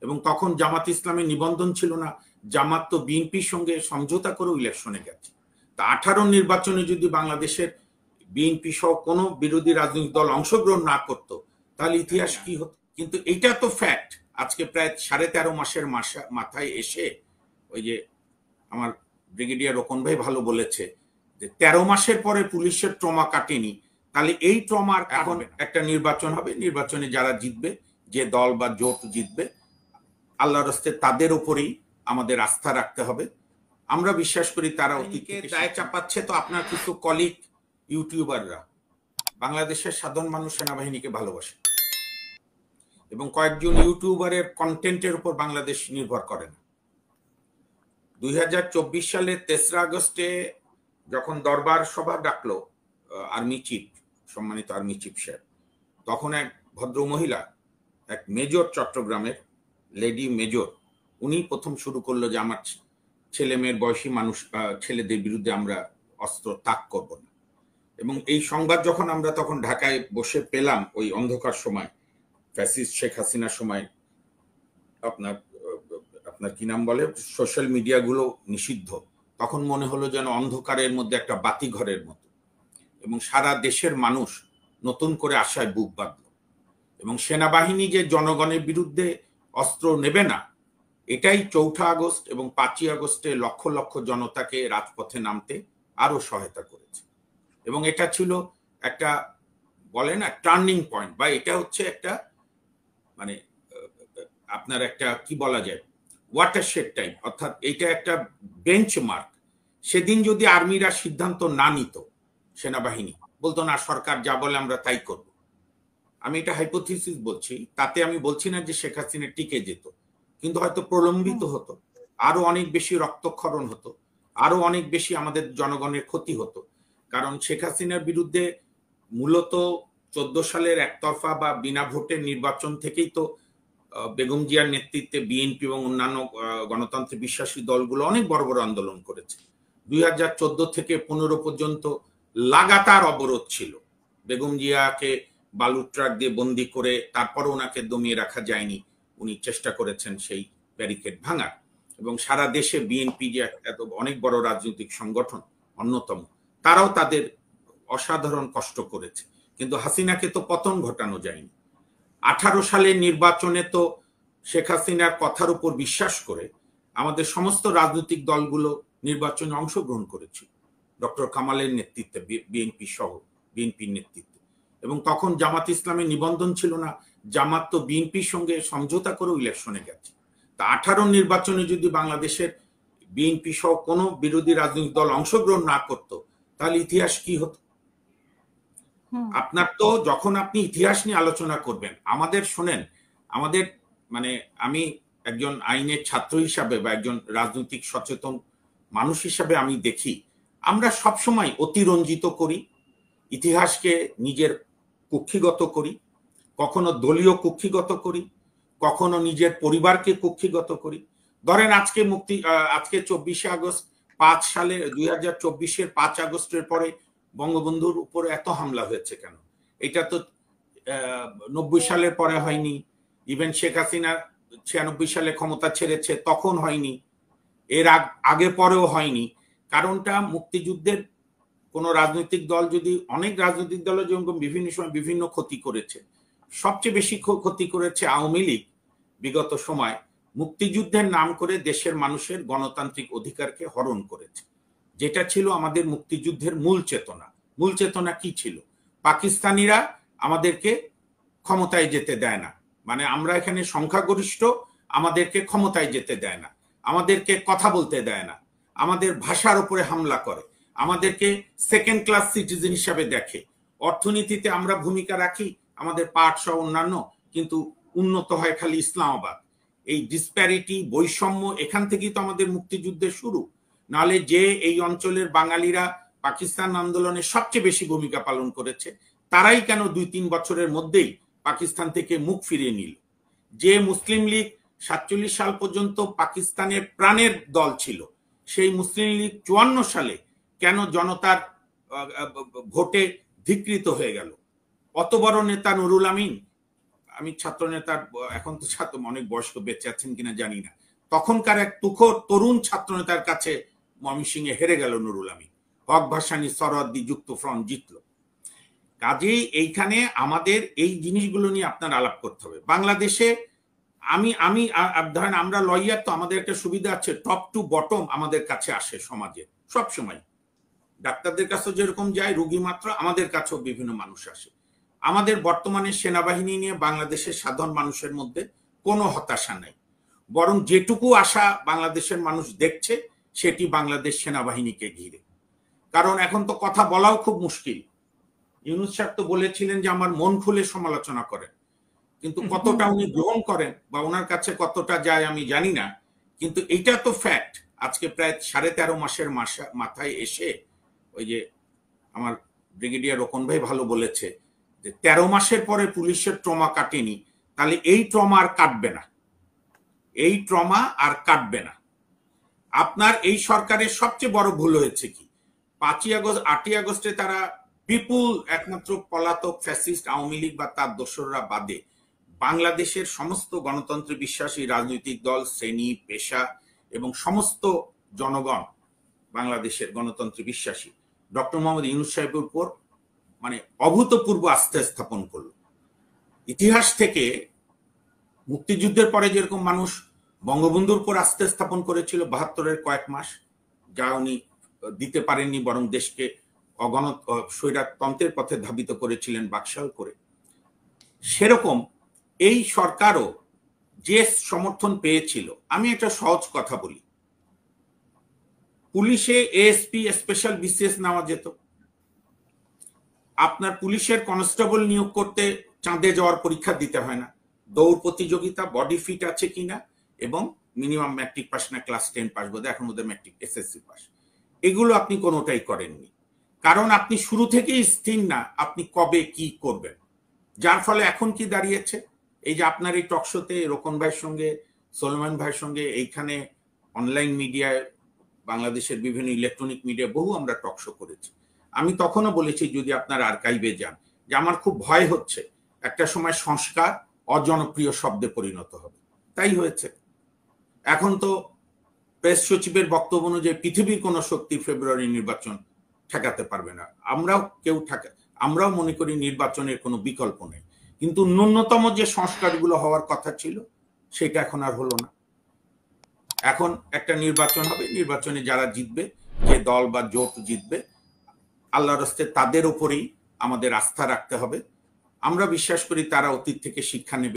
এবং তখন জামাত ইসলামের নিবন্ধন ছিল না। জামাত তো বিএনপির সঙ্গে সমঝোতা করে ইলেকশনে গেছে। তা 18 নির্বাচনে যদি বাংলাদেশের বিএনপি সহ কোনো বিরোধী রাজনৈতিক দল অংশগ্রহণ না করত, তাহলে ইতিহাস কি হতো? কিন্তু এটা তো ফ্যাক্ট। আজকে প্রায় 13.5 মাসের মাথায় এসে ওই যে আমার ব্রিগেডিয়ার রোকন ভাই ভালো বলেছে যে 13 মাসের পরে পুলিশের ট্রমা কাটেনি, তাহলে এই ট্রমার এখন একটা নির্বাচন হবে, নির্বাচনে যারা জিতবে, যে দল বা জোট জিতবে, আল্লাহর রাস্তে তাদের উপরেই আমাদের আস্থা রাখতে হবে। আমরা বিশ্বাস করি তারা অতীতকে দায় চাপাচ্ছে। তো আপনার কিছু কলিগ ইউটিউবাররা বাংলাদেশের সাধারণ মানুষ সেনাবাহিনীকে ভালোবাসে এবং কয়েকজন ইউটিউবারের কন্টেন্টের উপর বাংলাদেশ নির্ভর করে না। 2024 সালের 3রা আগস্টে যখন দরবার সভা ডাকলো আর্মি চিফ, সম্মানিত আর্মি চিফ সাহেব, তখন এক ভদ্র মহিলা, এক মেজর, চট্টগ্রামের লেডি মেজর, উনি প্রথম শুরু করলো যে আমার ছেলে মেয়ের বয়সী মানুষ, ছেলেদের বিরুদ্ধে আমরা অস্ত্র তাক করব না। এবং এই সংবাদ যখন আমরা তখন ঢাকায় বসে পেলাম, ওই অন্ধকার সময়, ফ্যাসিস্ট শেখ হাসিনার সময়, আপনার কি নাম বলে, সোশ্যাল মিডিয়াগুলো নিষিদ্ধ, তখন মনে হলো যেন অন্ধকারের মধ্যে একটা বাতি ঘরের মতো, এবং সারা দেশের মানুষ নতুন করে আশায় বুক বাঁধল। এবং সেনাবাহিনী যে জনগণের বিরুদ্ধে অস্ত্র নেবে না, এটাই 4 আগস্ট এবং 5 আগস্টে লক্ষ লক্ষ জনতাকে রাজপথে নামতে আরো সহায়তা করেছে। এবং এটা ছিল একটা, বলে না, টার্নিং পয়েন্ট, বা এটা হচ্ছে একটা, মানে আপনার একটা কি বলা যায়, ওয়াটারশেড টাইপ, অর্থাৎ এটা একটা বেঞ্চমার্ক। সেদিন যদি আর্মিরা সিদ্ধান্ত না নিত, সেনাবাহিনী বলতো না সরকার যা বলে আমরা তাই করব, আমি এটা হাইপোথিসিস বলছি, তাতে আমি বলছি না যে শেখ হাসিনা টিকে যেত, কিন্তু হয়তো প্রলম্বিত হতো, আরো অনেক বেশি রক্তক্ষরণ হতো, আরো অনেক বেশি আমাদের জনগণের ক্ষতি হতো। কারণ শেখ হাসিনার বিরুদ্ধে মূলত 14 সালের একতরফা বা বিনা ভোটের নির্বাচন থেকেই তো বেগম জিয়ার নেতৃত্বে বিএনপি এবং অন্যান্য গণতন্ত্রে বিশ্বাসী দলগুলো অনেক বড় বড় আন্দোলন করেছে। 2014 থেকে 15 পর্যন্ত লাগাতার অবরোধ ছিল। বেগম জিয়াকে বালুর ট্রাক দিয়ে বন্দি করে তারপরে ওনাকে দমিয়ে রাখা যায়নি, উনি চেষ্টা করেছেন সেই ব্যারিকেড ভাঙার। এবং সারা দেশে বিএনপি যে এত অনেক বড় রাজনৈতিক সংগঠন অন্যতম, তারাও তাদের অসাধারণ কষ্ট করেছে, কিন্তু হাসিনাকে তো পতন ঘটানো যায়নি। 18 সালের নির্বাচনে তো শেখ হাসিনার কথার উপর বিশ্বাস করে আমাদের সমস্ত রাজনৈতিক দলগুলো নির্বাচনে অংশগ্রহণ করেছিল, ডক্টর কামালের নেতৃত্বে, বিএনপি সহ বিএনপির নেতৃত্বে। এবং তখন জামাত ইসলামের নিবন্ধন ছিল না, জামাত তো বিএনপির সঙ্গে সমঝোতা করে ইলেকশনে গেছে। তা 18 নির্বাচনে যদি বাংলাদেশের বিএনপি সহ কোনো বিরোধী রাজনৈতিক দল অংশগ্রহণ না করত, তাহলে ইতিহাস কি হতো? আপনার তো যখন আপনি ইতিহাস নিয়ে আলোচনা করবেন, আমাদের শোনেন, আমাদের মানে আমি একজন আইনের ছাত্র হিসাবে বা একজন রাজনৈতিক সচেতন মানুষ হিসাবে আমি দেখি, আমরা সবসময় অতিরঞ্জিত করি, ইতিহাসকে নিজের কুক্ষিগত করি, কখনো দলীয় কুক্ষিগত করি, কখনো নিজের পরিবারকে কুক্ষিগত করি। ধরেন আজকে 24 আগস্ট 5 সালে 2024-এর 5 আগস্টের পরে বঙ্গবন্ধুর উপর এত হামলা হয়েছে কেন? এটা তো 90 সালের পরে হয়নি, ইভেন শেখ হাসিনা 96 সালে ক্ষমতা ছেড়েছে তখন হয়নি, এর আগে পরেও হয়নি। কারণটা মুক্তিযুদ্ধের কোন রাজনৈতিক দল যদি, অনেক রাজনৈতিক দল যেরকম বিভিন্ন সময় বিভিন্ন ক্ষতি করেছে, সবচেয়ে বেশি ক্ষতি করেছে আওয়ামী লীগ বিগত সময়, মুক্তিযুদ্ধের নাম করে দেশের মানুষের গণতান্ত্রিক অধিকারকে হরণ করেছে, যেটা ছিল আমাদের মুক্তিযুদ্ধের মূল চেতনা। মূল চেতনা কি ছিল? পাকিস্তানিরা আমাদেরকে ক্ষমতায় যেতে দেয় না, মানে আমরা এখানে সংখ্যাগরিষ্ঠ, আমাদেরকে ক্ষমতায় যেতে দেয় না, আমাদেরকে কথা বলতে দেয় না, আমাদের ভাষার উপরে হামলা করে, আমাদেরকে সেকেন্ড ক্লাস সিটিজেন হিসাবে দেখে, অর্থনীতিতে আমরা ভূমিকা রাখি আমাদের পাট সহ অন্যান্য, কিন্তু উন্নত হয় খালি ইসলামাবাদ। এই ডিসপ্যারিটি, বৈষম্য, এখান থেকেই তো আমাদের মুক্তিযুদ্ধের শুরু। নাহলে যে এই অঞ্চলের বাঙালিরা পাকিস্তান আন্দোলনে সবচেয়ে বেশি ভূমিকা পালন করেছে, তারাই কেন 2-3 বছরের মধ্যেই পাকিস্তান থেকে মুখ ফিরিয়ে নিল? যে মুসলিম লীগ 47 সাল পর্যন্ত পাকিস্তানের প্রাণের দল ছিল, সেই মুসলিম লীগ 54 সালে কেন জনতার ভোটে ধিকৃত হয়ে গেল? অত বড় নেতা নুরুল আমিন আমি ছাত্র নেতার, এখন তো ছাত্র অনেক বয়স্ক বেঁচে আছেন কিনা জানি না, তখনকার এক তুখোর তরুণ ছাত্র নেতার কাছে ময়মনসিংহে হেরে গেল নুরুল আমিন। হক ভাসানী সরোয়ার্দী যুক্ত ফ্রন্ট জিতল। কাজেই এইখানে আমাদের এই জিনিসগুলো নিয়ে আপনার আলাপ করতে হবে। বাংলাদেশে আমি আমি ধরেন আমরা লয়ার, তো আমাদের একটা সুবিধা আছে, টপ টু বটম আমাদের কাছে আসে সমাজে সব সময়। ডাক্তারদের কাছেও যেরকম যায় রোগী মাত্র, আমাদের কাছেও বিভিন্ন মানুষ আসে। আমাদের বর্তমানে সেনাবাহিনী নিয়ে বাংলাদেশের সাধারণ মানুষের মধ্যে কোনো হতাশা নাই, বরং যেটুকু আশা বাংলাদেশের মানুষ দেখছে সেটি বাংলাদেশ সেনাবাহিনীকে ঘিরে। কারণ এখন তো কথা বলাও খুব মুশকিল। ইউনূস সাহেব তো বলেছিলেন যে আমার মন খুলে সমালোচনা করেন, কিন্তু কতটা উনি গ্রহণ করেন বা ওনার কাছে কতটা যায় আমি জানি না। কিন্তু এইটা তো ফ্যাক্ট, আজকে প্রায় 13.5 মাসের মাথায় এসে ওই যে আমার ব্রিগেডিয়ার রোকন ভাই ভালো বলেছে যে 13 মাসের পরে পুলিশের ট্রমা কাটেনি, তাহলে এই ট্রমা আর কাটবে না, এই ট্রমা আর কাটবে না। আপনার এই সরকারের সবচেয়ে বড় ভুল হয়েছে কি, 8ই আগস্টে তারা বিপুল একমাত্র পলাতক ফ্যাসিস্ট আওয়ামী লীগ বা তার দোসররা বাদে বাংলাদেশের সমস্ত গণতন্ত্রে বিশ্বাসী রাজনৈতিক দল, শ্রেণী, পেশা এবং সমস্ত জনগণ বাংলাদেশের গণতন্ত্রে বিশ্বাসী ডক্টর মোহাম্মদ ইউনূস সাহেবের উপর মানে অভূতপূর্ব আস্থা স্থাপন করল। ইতিহাস থেকে মুক্তিযুদ্ধের পরে যেরকম মানুষ বঙ্গবন্ধুর উপর আস্থা স্থাপন করেছিল 72-এর কয়েক মাস, যা উনি দিতে পারেননি বরং দেশকে স্বৈরতন্ত্রের পথে ধাবিত করেছিলেন বাকশাল করে, সেরকম এই সরকারও যে সমর্থন পেয়েছিল। আমি একটা সহজ কথা বলি, পুলিশে এএসপি স্পেশাল বিসিএস নেওয়া যেত, আপনার পুলিশের কনস্টেবল নিয়োগ করতে চাঁদে যাওয়ার পরীক্ষা দিতে হয় না, দৌড় প্রতিযোগিতা, বডি ফিট আছে কিনা এবং মিনিমাম ম্যাট্রিক পাস না ক্লাস 10 পাস, বোধ এখন বোধহয় ম্যাট্রিক এসএসসি পাস, এগুলো আপনি কোনোটাই করেননি। কারণ আপনি শুরু থেকেই স্থির না আপনি কবে কি করবেন। যার ফলে এখন কি দাঁড়িয়েছে, এই যে আপনার এই টকশোতে রোকন ভাইয়ের সঙ্গে, সোলেমান ভাইয়ের সঙ্গে, এইখানে অনলাইন মিডিয়ায়, বাংলাদেশের বিভিন্ন ইলেকট্রনিক মিডিয়া বহু আমরা টকশো করেছি। আমি তখনও বলেছি যদি আপনার আর্কাইভে যান যে আমার খুব ভয় হচ্ছে একটা সময় সংস্কার অজনপ্রিয় শব্দে পরিণত হবে। তাই হয়েছে। এখন তো প্রেস সচিবের বক্তব্য অনুযায়ী পৃথিবীর কোন শক্তি ফেব্রুয়ারি নির্বাচন ঠেকাতে পারবে না। আমরাও মনে করি নির্বাচনের কোনো বিকল্প নেই, কিন্তু ন্যূনতম যে সংস্কারগুলো হওয়ার কথা ছিল সেটা এখন আর হলো না। এখন একটা নির্বাচন হবে, নির্বাচনে যারা জিতবে, যে দল বা জোট জিতবে, আল্লাহর হস্তে তাদের উপরেই আমাদের আস্থা রাখতে হবে। আমরা বিশ্বাস করি তারা অতীত থেকে শিক্ষা নেবে।